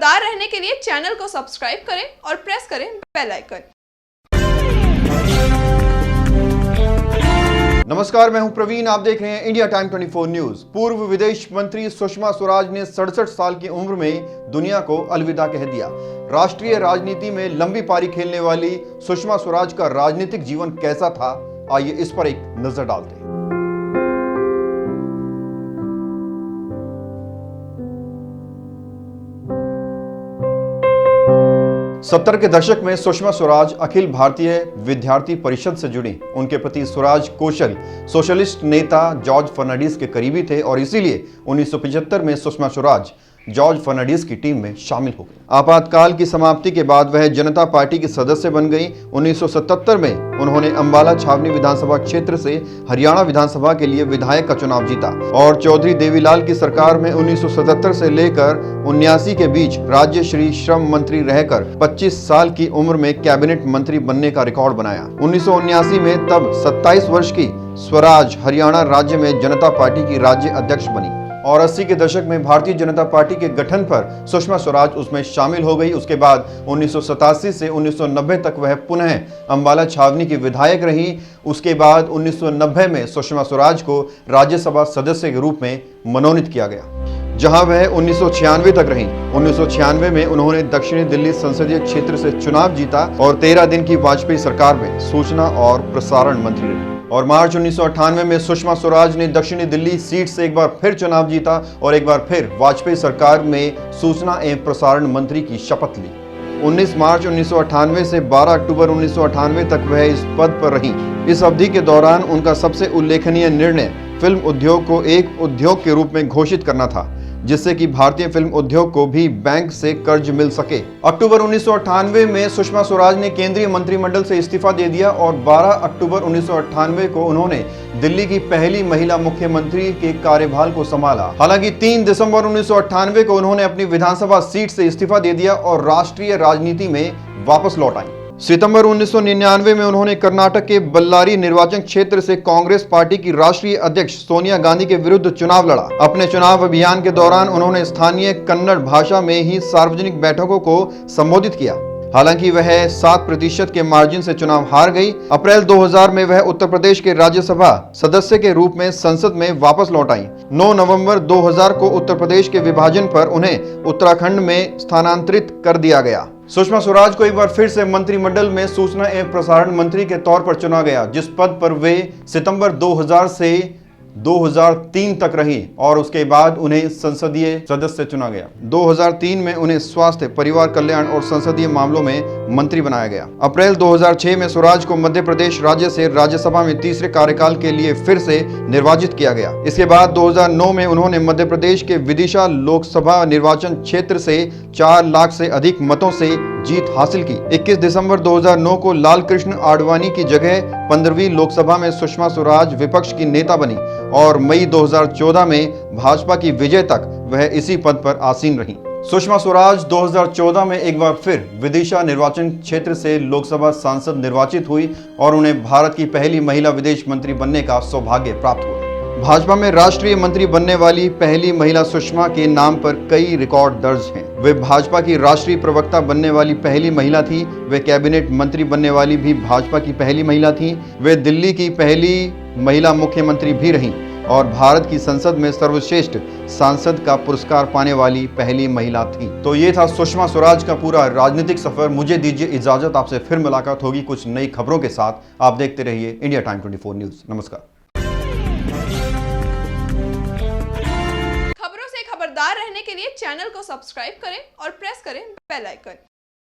खबरदार रहने के लिए चैनल को सब्सक्राइब करें और प्रेस करें बेल आइकन। नमस्कार, मैं हूं प्रवीण। आप देख रहे हैं इंडिया टाइम 24 न्यूज। पूर्व विदेश मंत्री सुषमा स्वराज ने 67 साल की उम्र में दुनिया को अलविदा कह दिया। राष्ट्रीय राजनीति में लंबी पारी खेलने वाली सुषमा स्वराज का राजनीतिक जीवन कैसा था, आइए इस पर एक नजर डालते हैं। 70 के दशक में सुषमा स्वराज अखिल भारतीय विद्यार्थी परिषद से जुड़ी। उनके पति स्वराज कौशल सोशलिस्ट नेता जॉर्ज फर्नांडिस के करीबी थे और इसीलिए 1975 में सुषमा स्वराज जॉर्ज फर्नांडिस की टीम में शामिल हो गई। आपातकाल की समाप्ति के बाद वह जनता पार्टी की सदस्य बन गई। 1977 में उन्होंने अंबाला छावनी विधानसभा क्षेत्र से हरियाणा विधानसभा के लिए विधायक का चुनाव जीता और चौधरी देवीलाल की सरकार में 1977 से लेकर 79 के बीच राज्य श्री श्रम मंत्री रहकर 25 साल की उम्र में कैबिनेट मंत्री बनने का रिकॉर्ड बनाया। 1979 में तब 27 वर्ष की स्वराज हरियाणा राज्य में जनता पार्टी की राज्य अध्यक्ष बनी और 80 के दशक में भारतीय जनता पार्टी के गठन पर सुषमा स्वराज उसमें शामिल हो गई। उसके बाद 1987 से 1990 तक वह पुनः अंबाला छावनी की विधायक रही। उसके बाद 1990 में सुषमा स्वराज को राज्यसभा सदस्य के रूप में मनोनीत किया गया, जहां वह 1996 तक रही। 1996 में उन्होंने दक्षिणी दिल्ली संसदीय क्षेत्र से चुनाव जीता और 13 दिन की वाजपेयी सरकार में सूचना और प्रसारण मंत्री रही और मार्च 1998 में सुषमा स्वराज ने दक्षिणी दिल्ली सीट से एक बार फिर चुनाव जीता और एक बार फिर वाजपेयी सरकार में सूचना एवं प्रसारण मंत्री की शपथ ली। 19 मार्च 1998 से 12 अक्टूबर 1998 तक वह इस पद पर रही। इस अवधि के दौरान उनका सबसे उल्लेखनीय निर्णय फिल्म उद्योग को एक उद्योग के रूप में घोषित करना था, जिससे कि भारतीय फिल्म उद्योग को भी बैंक से कर्ज मिल सके। अक्टूबर 1998 में सुषमा स्वराज ने केंद्रीय मंत्रिमंडल से इस्तीफा दे दिया और 12 अक्टूबर 1998 को उन्होंने दिल्ली की पहली महिला मुख्यमंत्री के कार्यभार को संभाला। हालांकि 3 दिसंबर 1998 को उन्होंने अपनी विधानसभा सीट से इस्तीफा दे दिया और राष्ट्रीय राजनीति में वापस लौट आई। सितंबर 1999 में उन्होंने कर्नाटक के बल्लारी निर्वाचन क्षेत्र से कांग्रेस पार्टी की राष्ट्रीय अध्यक्ष सोनिया गांधी के विरुद्ध चुनाव लड़ा। अपने चुनाव अभियान के दौरान उन्होंने स्थानीय कन्नड़ भाषा में ही सार्वजनिक बैठकों को संबोधित किया। हालांकि वह 7% के मार्जिन से चुनाव हार गई। अप्रैल 2000 में वह उत्तर प्रदेश के राज्यसभा सदस्य के रूप में संसद में वापस लौट आई। 9 नवंबर 2000 को उत्तर प्रदेश के विभाजन पर उन्हें उत्तराखंड में स्थानांतरित कर दिया गया। सुषमा स्वराज को एक बार फिर से मंत्रिमंडल में सूचना एवं प्रसारण मंत्री के तौर पर चुना गया, जिस पद पर वे सितंबर 2000 से 2003 तक रही और उसके बाद उन्हें संसदीय सदस्य चुना गया। 2003 में उन्हें स्वास्थ्य, परिवार कल्याण और संसदीय मामलों में मंत्री बनाया गया। अप्रैल 2006 में स्वराज को मध्य प्रदेश राज्य से राज्यसभा में तीसरे कार्यकाल के लिए फिर से निर्वाचित किया गया। इसके बाद 2009 में उन्होंने मध्य प्रदेश के विदिशा लोकसभा निर्वाचन क्षेत्र से 4 लाख से अधिक मतों से जीत हासिल की। 21 दिसंबर 2009 को लाल कृष्ण आडवाणी की जगह 15वीं लोकसभा में सुषमा स्वराज विपक्ष की नेता बनी और मई 2014 में भाजपा की विजय तक वह इसी पद पर आसीन रही। सुषमा स्वराज 2014 में एक बार फिर विदिशा निर्वाचन क्षेत्र से लोकसभा सांसद निर्वाचित हुई और उन्हें भारत की पहली महिला विदेश मंत्री बनने का सौभाग्य प्राप्त हुआ। भाजपा में राष्ट्रीय मंत्री बनने वाली पहली महिला सुषमा के नाम पर कई रिकॉर्ड दर्ज हैं। वे भाजपा की राष्ट्रीय प्रवक्ता बनने वाली पहली महिला थी। वे कैबिनेट मंत्री बनने वाली भी भाजपा की पहली महिला थी। वे दिल्ली की पहली महिला मुख्यमंत्री भी रहीं और भारत की संसद में सर्वश्रेष्ठ सांसद का पुरस्कार पाने वाली पहली महिला थी। तो ये था सुषमा स्वराज का पूरा राजनीतिक सफर। मुझे दीजिए इजाजत, आपसे फिर मुलाकात होगी कुछ नई खबरों के साथ। आप देखते रहिए इंडिया टाइम 24 न्यूज। नमस्कार। खबरों से खबरदार रहने के लिए चैनल को सब्सक्राइब करें और प्रेस करें बेल आइकन।